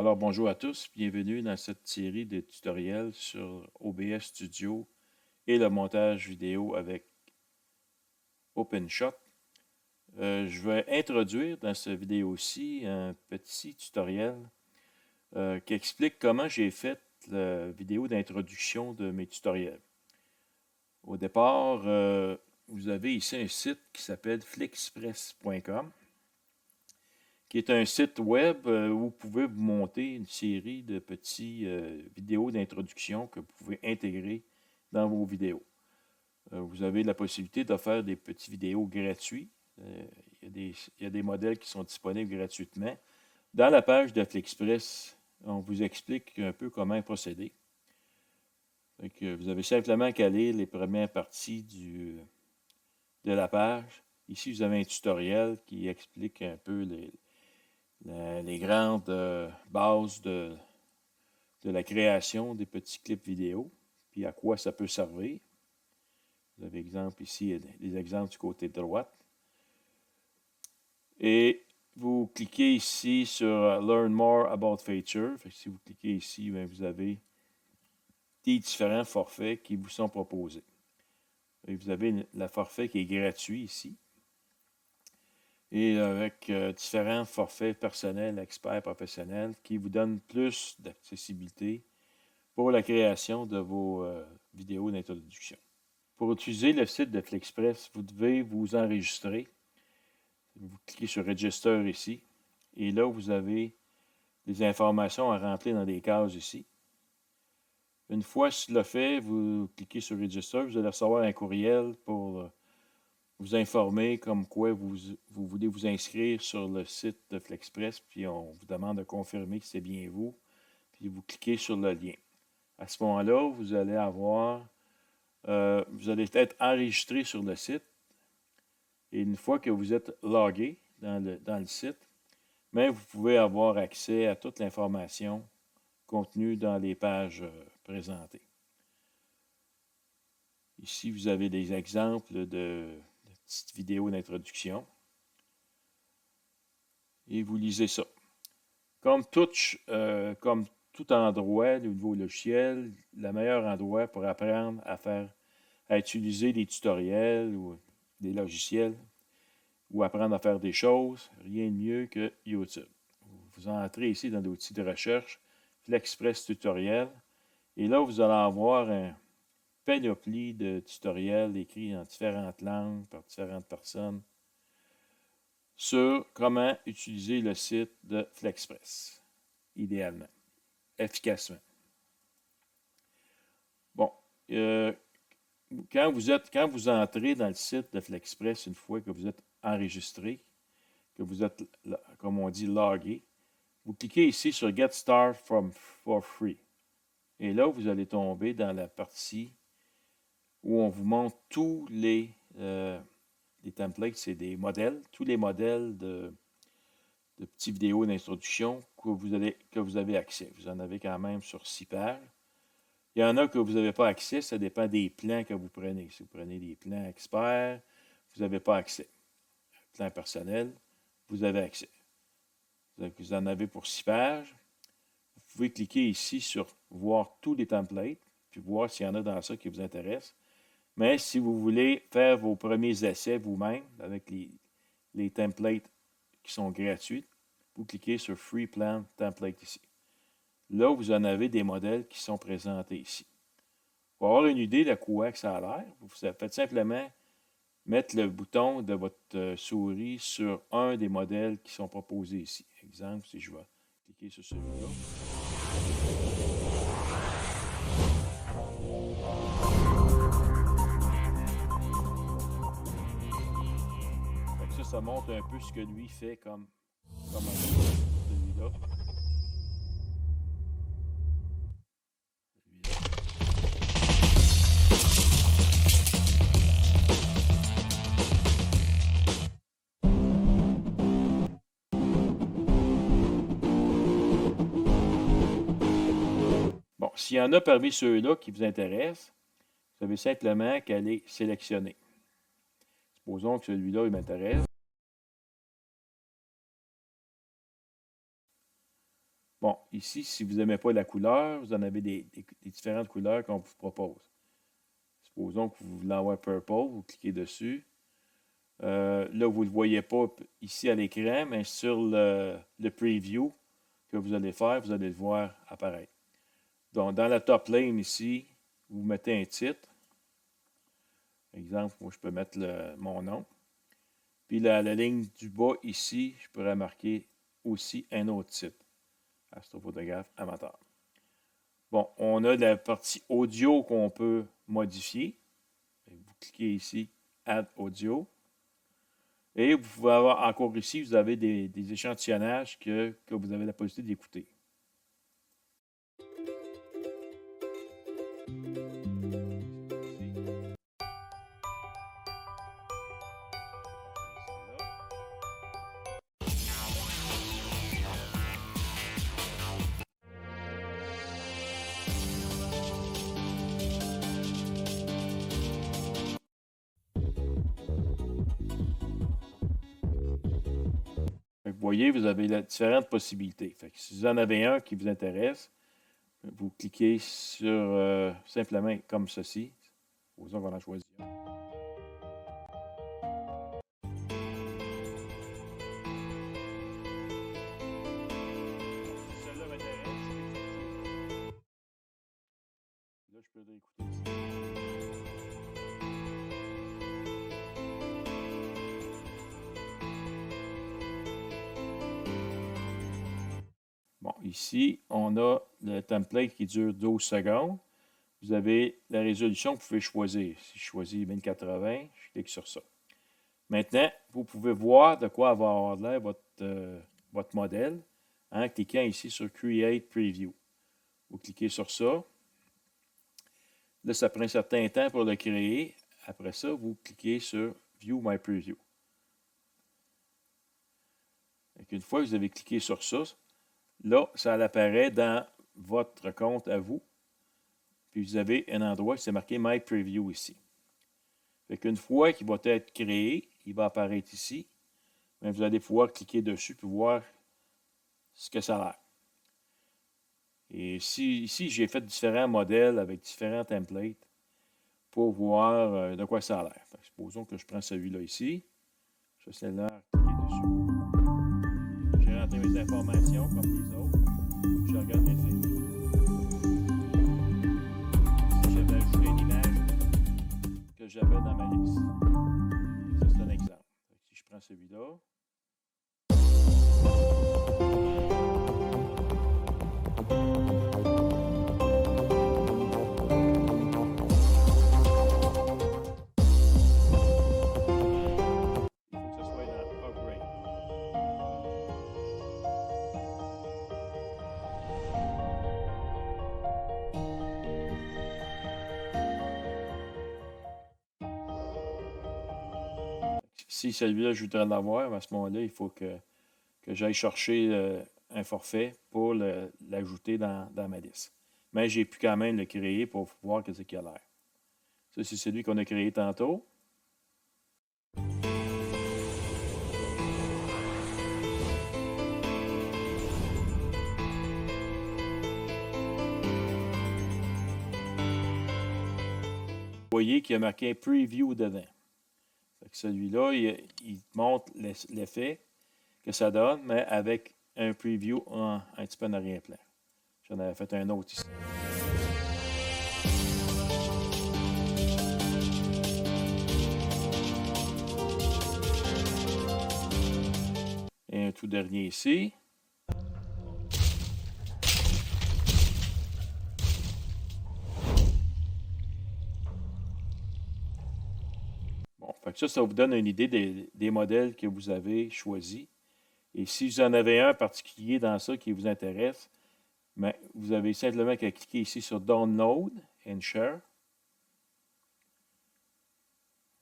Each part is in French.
Alors bonjour à tous, bienvenue dans cette série de tutoriels sur OBS Studio et le montage vidéo avec OpenShot. Je vais introduire dans cette vidéo-ci un petit tutoriel qui explique comment j'ai fait la vidéo d'introduction de mes tutoriels. Au départ, vous avez ici un site qui s'appelle flixpress.com, qui est un site web où vous pouvez vous monter une série de petits vidéos d'introduction que vous pouvez intégrer dans vos vidéos. Vous avez la possibilité de faire des petites vidéos gratuits. Il y a des modèles qui sont disponibles gratuitement. Dans la page de Flixpress, on vous explique un peu comment procéder. Vous avez simplement qu'à lire les premières parties de la page. Ici, vous avez un tutoriel qui explique un peu les grandes bases de la création des petits clips vidéo, puis à quoi ça peut servir. Vous avez exemple ici, les exemples du côté droit. Et vous cliquez ici sur Learn More About Feature. Si vous cliquez ici, bien, vous avez des différents forfaits qui vous sont proposés. Et vous avez le forfait qui est gratuit ici. Et avec différents forfaits personnels, experts, professionnels, qui vous donnent plus d'accessibilité pour la création de vos vidéos d'introduction. Pour utiliser le site de Flixpress, vous devez vous enregistrer. Vous cliquez sur Register ici. Et là, vous avez des informations à remplir dans des cases ici. Une fois cela fait, vous cliquez sur Register. Vous allez recevoir un courriel pour vous informer comme quoi vous voulez vous inscrire sur le site de Flixpress. Puis on vous demande de confirmer que c'est bien vous. Puis vous cliquez sur le lien. À ce moment-là, vous allez vous allez être enregistré sur le site. Et une fois que vous êtes logué dans le site, mais vous pouvez avoir accès à toute l'information contenue dans les pages présentées. Ici, vous avez des exemples de petites vidéos d'introduction. Et vous lisez ça. Comme tout endroit au niveau logiciel, le meilleur endroit pour apprendre à utiliser des tutoriels ou des logiciels ou apprendre à faire des choses, rien de mieux que YouTube. Vous entrez ici dans l'outil de recherche, Flixpress Tutoriel, et là, vous allez avoir un panoplie de tutoriels écrits en différentes langues par différentes personnes sur comment utiliser le site de Flixpress, idéalement, efficacement. Bon, quand vous entrez dans le site de Flixpress, une fois que vous êtes enregistré, que vous êtes, comme on dit, logué, vous cliquez ici sur Get Started for Free. Et là, vous allez tomber dans la partie où on vous montre tous les templates, c'est des modèles, tous les modèles de petites vidéos d'introduction que vous avez accès. Vous en avez quand même sur 6 pages. Il y en a que vous n'avez pas accès, ça dépend des plans que vous prenez. Si vous prenez des plans experts, vous n'avez pas accès. Plan personnel, vous avez accès. Vous en avez pour 6 pages. Vous pouvez cliquer ici sur voir tous les templates, puis voir s'il y en a dans ça qui vous intéresse. Mais si vous voulez faire vos premiers essais vous-même avec les templates qui sont gratuits, vous cliquez sur Free Plan Template ici. Là, vous en avez des modèles qui sont présentés ici. Pour avoir une idée de quoi que ça a l'air, vous faites simplement mettre le bouton de votre souris sur un des modèles qui sont proposés ici. Exemple, si je vais cliquer sur celui-là. Ça montre un peu ce que lui fait comme celui-là. Bon, s'il y en a parmi ceux-là qui vous intéressent, vous avez simplement qu'à les sélectionner. Supposons que celui-là, il m'intéresse. Bon, ici, si vous n'aimez pas la couleur, vous en avez des différentes couleurs qu'on vous propose. Supposons que vous voulez avoir purple, vous cliquez dessus. Là, vous ne le voyez pas ici à l'écran, mais sur le preview que vous allez faire, vous allez le voir apparaître. Donc, dans la top lane ici, vous mettez un titre. Exemple, moi, je peux mettre mon nom. Puis la ligne du bas ici, je pourrais marquer aussi un autre titre. Astrophotographe amateur. Bon, on a la partie audio qu'on peut modifier. Vous cliquez ici, Add Audio. Et vous pouvez avoir encore ici, vous avez des échantillonnages que vous avez la possibilité d'écouter. Vous voyez, vous avez différentes possibilités. Fait que si vous en avez un qui vous intéresse, vous cliquez sur simplement comme ceci. Supposons qu'on en choisit un. Si celle-là m'intéresse, là, je peux l'écouter ici. Bon, ici, on a le template qui dure 12 secondes. Vous avez la résolution que vous pouvez choisir. Si je choisis 1080, je clique sur ça. Maintenant, vous pouvez voir de quoi va avoir l'air votre modèle en cliquant ici sur Create Preview. Vous cliquez sur ça. Là, ça prend un certain temps pour le créer. Après ça, vous cliquez sur View My Preview. Une fois que vous avez cliqué sur ça, là, ça apparaît dans votre compte à vous. Puis vous avez un endroit qui s'est marqué My Preview ici. Une fois qu'il va être créé, il va apparaître ici. Mais vous allez pouvoir cliquer dessus pour voir ce que ça a l'air. Et ici, j'ai fait différents modèles avec différents templates pour voir de quoi ça a l'air. Supposons que je prends celui-là ici. Je vais là cliquer dessus. J'ai rentré mes informations comme les autres. Je regarde les faits. Si j'avais ajouté une image que j'avais dans ma liste. Ça, c'est un exemple. Si je prends celui-là. Si celui-là, je voudrais l'avoir, à ce moment-là, il faut que j'aille chercher un forfait pour l'ajouter dans ma liste. Mais j'ai pu quand même le créer pour voir ce qu'il a l'air. Ça, c'est celui qu'on a créé tantôt. Vous voyez qu'il y a marqué Preview dedans. Celui-là, il montre l'effet que ça donne, mais avec un preview un petit peu en arrière-plan. J'en avais fait un autre ici. Et un tout dernier ici. Bon, fait que ça vous donne une idée des modèles que vous avez choisis. Et si vous en avez un particulier dans ça qui vous intéresse, mais vous avez simplement qu'à cliquer ici sur Download and Share.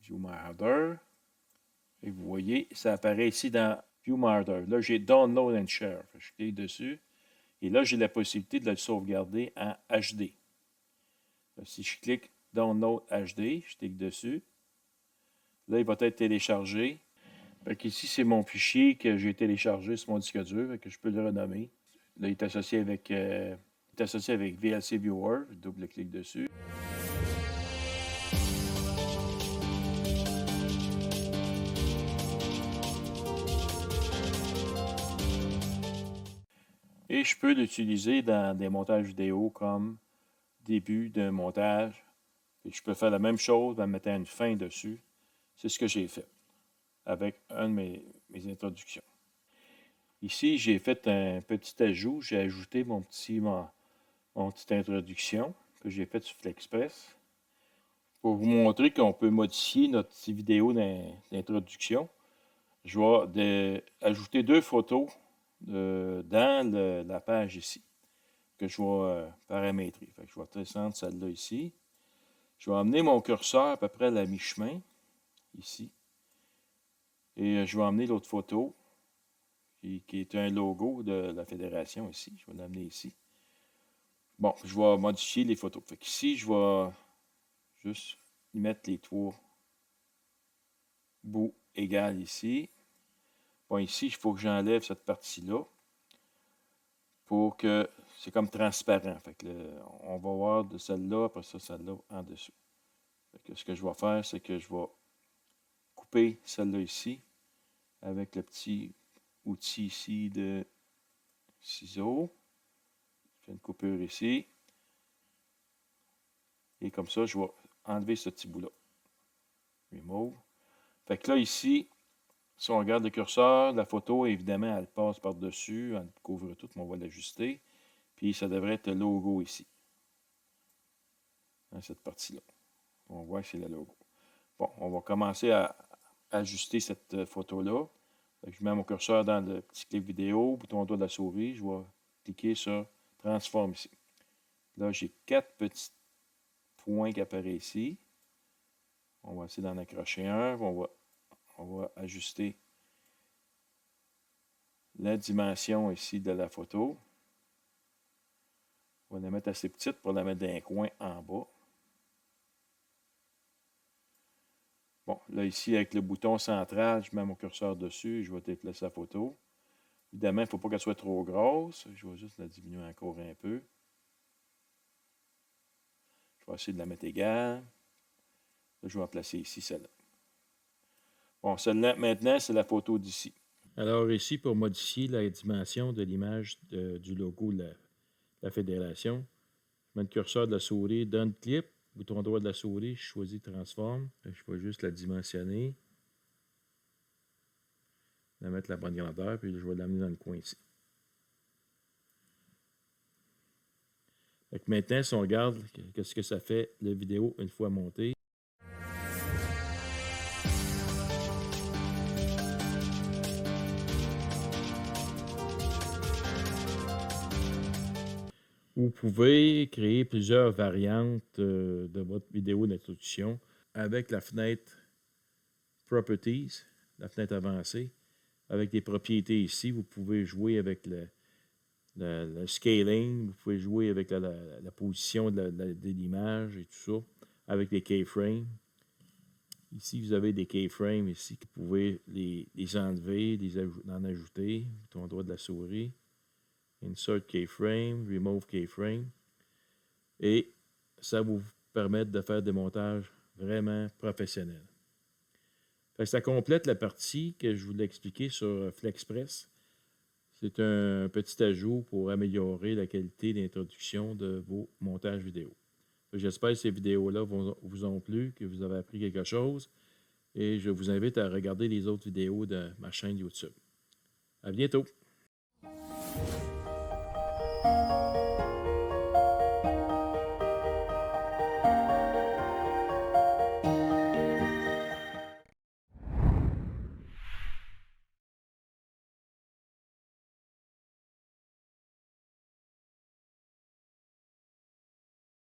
View My Order. Et vous voyez, ça apparaît ici dans View My Order. Là, j'ai Download and Share. Je clique dessus. Et là, j'ai la possibilité de le sauvegarder en HD. Là, si je clique Download HD, je clique dessus. Là, il va être téléchargé. Ici, c'est mon fichier que j'ai téléchargé sur mon disque dur et que je peux le renommer. Là, il est associé avec, VLC Viewer. Je double-clique dessus. Et je peux l'utiliser dans des montages vidéo comme début d'un montage. Et je peux faire la même chose en mettant une fin dessus. C'est ce que j'ai fait avec un de mes introductions. Ici, j'ai fait un petit ajout. J'ai ajouté mon petite introduction que j'ai faite sur FlexPress pour vous montrer qu'on peut modifier notre petite vidéo d'introduction. Je vais ajouter 2 photos dans la page ici que je vais paramétrer. Fait que je vais descendre celle-là ici. Je vais amener mon curseur à peu près à la mi-chemin, ici. Et je vais amener l'autre photo, qui est un logo de la fédération ici. Je vais l'amener ici. Bon, je vais modifier les photos. Fait qu'ici, je vais juste mettre les 3 bouts égales ici. Bon, ici, il faut que j'enlève cette partie-là pour que c'est comme transparent. Fait que on va voir de celle-là, après ça, celle-là en dessous. Fait que ce que je vais faire, c'est que je vais couper celle-là ici avec le petit outil ici de ciseaux. Je fais une coupure ici. Et comme ça, je vais enlever ce petit bout-là. Remove. Fait que là, ici, si on regarde le curseur, la photo, évidemment, elle passe par-dessus, elle couvre tout, mais on va l'ajuster. Puis ça devrait être le logo ici. Dans cette partie-là. On voit que c'est le logo. Bon, on va commencer à ajuster cette photo-là. Je mets mon curseur dans le petit clip vidéo, bouton droit de la souris, je vais cliquer sur Transform ici. Là, j'ai 4 petits points qui apparaissent ici. On va essayer d'en accrocher un. On va ajuster la dimension ici de la photo. On va la mettre assez petite pour la mettre dans un coin en bas. Bon, là ici, avec le bouton central, je mets mon curseur dessus et je vais déplacer la photo. Évidemment, il ne faut pas qu'elle soit trop grosse. Je vais juste la diminuer encore un peu. Je vais essayer de la mettre égale. Là, je vais en placer ici celle-là. Bon, celle-là, maintenant, c'est la photo d'ici. Alors ici, pour modifier la dimension de l'image du logo de la fédération, je mets le curseur de la souris, donne clip, bouton droit de la souris, je choisis Transform. Je vais juste la dimensionner, la mettre la bonne grandeur, puis je vais l'amener dans le coin ici. Fait que maintenant, si on regarde qu'est-ce que ça fait la vidéo une fois montée. Vous pouvez créer plusieurs variantes de votre vidéo d'introduction avec la fenêtre Properties, la fenêtre avancée. Avec des propriétés ici, vous pouvez jouer avec le scaling, vous pouvez jouer avec la position de l'image et tout ça, avec les keyframes. Ici, vous avez des keyframes ici que vous pouvez les enlever, en ajouter, bouton droit de la souris. Insert keyframe, remove keyframe. Et ça vous permet de faire des montages vraiment professionnels. Fait que ça complète la partie que je voulais expliquer sur FlexPress. C'est un petit ajout pour améliorer la qualité d'introduction de vos montages vidéo. J'espère que ces vidéos-là vous ont plu, que vous avez appris quelque chose. Et je vous invite à regarder les autres vidéos de ma chaîne YouTube. À bientôt!